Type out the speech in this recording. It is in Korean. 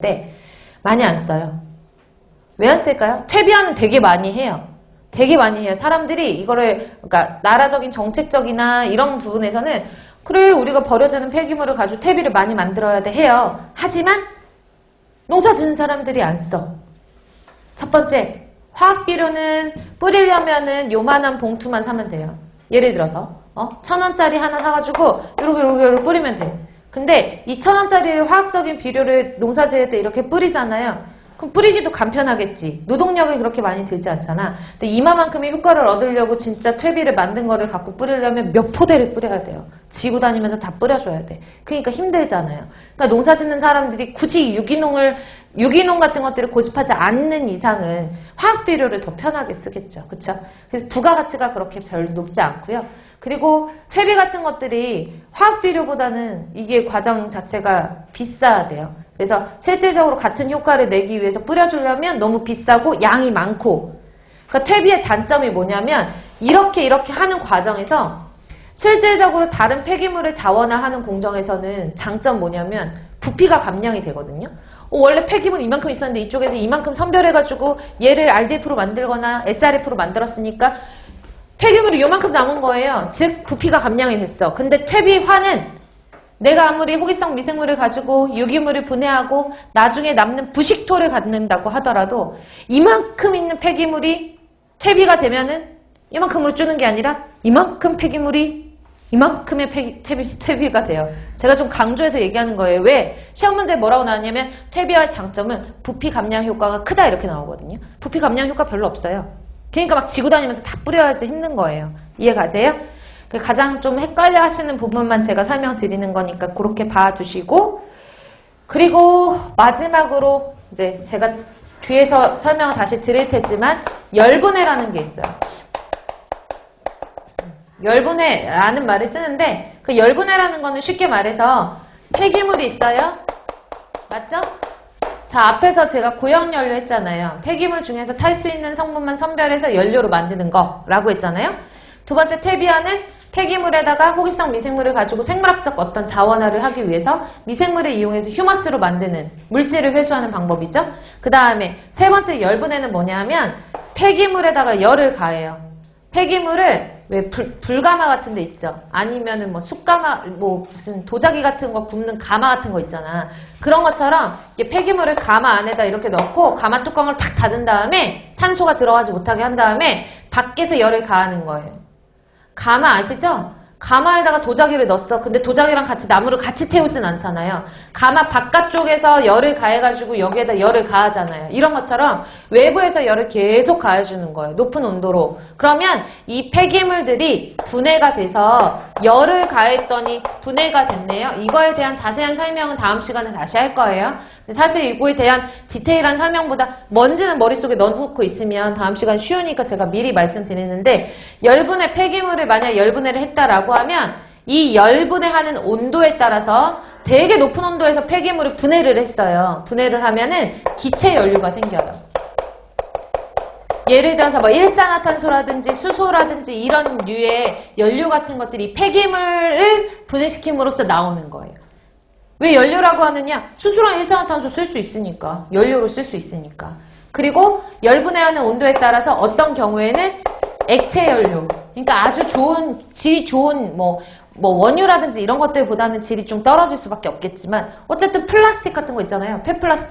때 많이 안 써요. 왜 안 쓸까요? 퇴비화는 되게 많이 해요. 되게 많이 해요. 사람들이 이거를, 그러니까 나라적인 정책적이나 이런 부분에서는 그래 우리가 버려지는 폐기물을 가지고 퇴비를 많이 만들어야 돼 해요. 하지만 농사 짓는 사람들이 안 써. 첫 번째, 화학비료는 뿌리려면은 요만한 봉투만 사면 돼요. 예를 들어서 1,000원짜리 하나 사가지고 요렇게 뿌리면 돼. 근데 이 1,000원짜리 화학적인 비료를 농사 지을 때 이렇게 뿌리잖아요. 그럼 뿌리기도 간편하겠지. 노동력이 그렇게 많이 들지 않잖아. 근데 이마만큼의 효과를 얻으려고 진짜 퇴비를 만든 거를 갖고 뿌리려면 몇 포대를 뿌려야 돼요. 지고 다니면서 다 뿌려줘야 돼. 그러니까 힘들잖아요. 그러니까 농사 짓는 사람들이 굳이 유기농 같은 것들을 고집하지 않는 이상은 화학비료를 더 편하게 쓰겠죠. 그쵸? 그래서 부가가치가 그렇게 별로 높지 않고요. 그리고 퇴비 같은 것들이 화학비료보다는 이게 과정 자체가 비싸야 돼요. 그래서 실질적으로 같은 효과를 내기 위해서 뿌려주려면 너무 비싸고 양이 많고, 그러니까 퇴비의 단점이 뭐냐면 이렇게 하는 과정에서 실질적으로 다른 폐기물을 자원화하는 공정에서는 장점 뭐냐면 부피가 감량이 되거든요. 원래 폐기물 이만큼 있었는데 이쪽에서 이만큼 선별해가지고 얘를 RDF로 만들거나 SRF로 만들었으니까 폐기물이 요만큼 남은 거예요. 즉 부피가 감량이 됐어. 근데 퇴비화는 내가 아무리 호기성 미생물을 가지고 유기물을 분해하고 나중에 남는 부식토를 갖는다고 하더라도 이만큼 있는 폐기물이 퇴비가 되면은 이만큼으로 주는 게 아니라 이만큼 폐기물이 이만큼의 퇴비가 돼요. 제가 좀 강조해서 얘기하는 거예요. 왜? 시험 문제에 뭐라고 나왔냐면 퇴비화의 장점은 부피 감량 효과가 크다 이렇게 나오거든요. 부피 감량 효과 별로 없어요. 그러니까 막 지고 다니면서 다 뿌려야지 힘든 거예요. 이해 가세요? 가장 좀 헷갈려 하시는 부분만 제가 설명드리는 거니까 그렇게 봐주시고, 그리고 마지막으로 이제 제가 뒤에서 설명을 다시 드릴 테지만 열분해라는 게 있어요. 열분해라는 말을 쓰는데 그 열분해라는 거는 쉽게 말해서 폐기물이 있어요. 맞죠? 자, 앞에서 제가 고형연료 했잖아요. 폐기물 중에서 탈 수 있는 성분만 선별해서 연료로 만드는 거라고 했잖아요. 두 번째 퇴비화는 폐기물에다가 호기성 미생물을 가지고 생물학적 어떤 자원화를 하기 위해서 미생물을 이용해서 휴머스로 만드는 물질을 회수하는 방법이죠. 그 다음에 세 번째 열분해는 뭐냐면 폐기물에다가 열을 가해요. 폐기물을 왜 불가마 같은 데 있죠. 아니면은 뭐 숯가마, 뭐 무슨 도자기 같은 거 굽는 가마 같은 거 있잖아. 그런 것처럼 이렇게 폐기물을 가마 안에다 이렇게 넣고 가마 뚜껑을 탁 닫은 다음에 산소가 들어가지 못하게 한 다음에 밖에서 열을 가하는 거예요. 가마 아시죠? 가마에다가 도자기를 넣었어. 근데 도자기랑 같이 나무를 같이 태우진 않잖아요. 가마 바깥쪽에서 열을 가해가지고 여기에다 열을 가하잖아요. 이런 것처럼 외부에서 열을 계속 가해주는 거예요. 높은 온도로. 그러면 이 폐기물들이 분해가 돼서 열을 가했더니 분해가 됐네요. 이거에 대한 자세한 설명은 다음 시간에 다시 할 거예요. 사실 이거에 대한 디테일한 설명보다 먼지는 머릿속에 넣어놓고 있으면 다음 시간 쉬우니까 제가 미리 말씀드리는데, 열분해 폐기물을 만약 열분해를 했다라고 하면 이 열분해하는 온도에 따라서 되게 높은 온도에서 폐기물을 분해를 했어요. 분해를 하면은 기체 연료가 생겨요. 예를 들어서 뭐 일산화탄소라든지 수소라든지 이런 류의 연료 같은 것들이 폐기물을 분해시킴으로써 나오는 거예요. 왜 연료라고 하느냐? 수소랑 일산화탄소 쓸 수 있으니까. 연료로 쓸 수 있으니까. 그리고 열분해하는 온도에 따라서 어떤 경우에는 액체 연료. 그러니까 아주 좋은, 질이 좋은 뭐 원유라든지 이런 것들보다는 질이 좀 떨어질 수밖에 없겠지만 어쨌든 플라스틱 같은 거 있잖아요. 폐플라스틱.